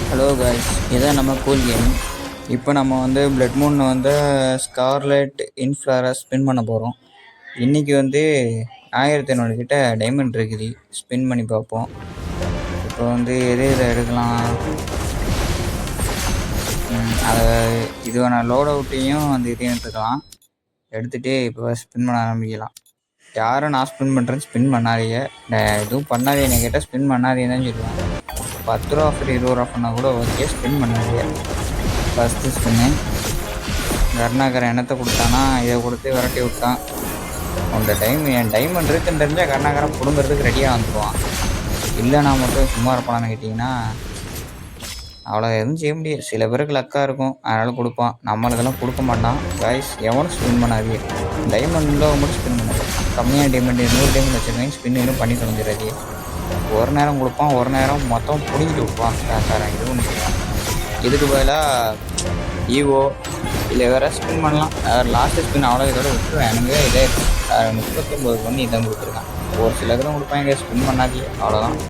Hello guys, இதான் நம்ம cool game. இப்போ நம்ம வந்து பிளட் மூனில் வந்து ஸ்கார்லெட் இன்ஃப்ளாரை ஸ்பின் பண்ண போகிறோம். இன்றைக்கி வந்து 1500 கிட்ட டைமண்ட் இருக்குது. ஸ்பின் பண்ணி பார்ப்போம். இப்போ வந்து எது இதை எடுக்கலாம், அதை இதுவான லோட் அவுட்டையும் வந்து இதையும் எடுத்துக்கலாம். எடுத்துகிட்டு இப்போ ஸ்பின் பண்ண ஆரம்பிக்கலாம். யாரும் நான் ஸ்பின் பண்ணுறேன், ஸ்பின் பண்ணாதீங்க. எதுவும் பண்ணாதீங்க கேட்டால் ஸ்பின் பண்ணாதீங்கன்னு தான் சொல்லுவேன். 10 ரூபா ஆஃபர் 20 ரூபா பண்ணால் கூட ஓகே, ஸ்பின் பண்ணாதீங்க. ஃபஸ்ட்டு ஸ்பின்னு கருணாகரன் எண்ணத்தை கொடுத்தானா, இதை கொடுத்து விரட்டி விட்டான். என் டைமண்ட் இருக்குன்னு தெரிஞ்சால் கருணாகரன் பிடுங்கிறதுக்கு ரெடியாக வந்துடுவான். இல்லைனா மட்டும் சும்மா இருப்பானான்னு கேட்டிங்கன்னா அவ்வளோ எதுவும் செய்ய முடியாது. சில பேருக்கு லக்காக இருக்கும், அதனால் கொடுப்பான். நம்மளுக்கெல்லாம் கொடுக்க மாட்டான். காய்ஸ், எவனும் ஸ்பின் பண்ணாதீங்க. டைமண்ட் உள்ளவங்க மட்டும் ஸ்பின் பண்ணாது. கம்மியாக டைமண்ட் 100 டைமண்ட் வச்சுருக்கேன், ஸ்பின் இன்னும் பண்ணி தொலைஞ்சிடாதீங்க. ஒரு நேரம் கொடுப்பான், ஒரு நேரம் மொத்தம் பிடிங்கிட்டு விட்பான். காக்காரன் இது ஒன்று செய்வான். இதுக்கு பதிலாக ஈவோ இல்லை வேறு ஸ்பின் பண்ணலாம். லாஸ்ட்டு ஸ்பின் அவ்வளோ இதோட விட்டுருவேன். எனக்கு இதே 39 பண்ணி இதான் கொடுத்துருக்கான். ஒரு சிலருக்கு தான் கொடுப்பாங்க. ஸ்பின் பண்ணாதீங்க, அவ்வளோதான்.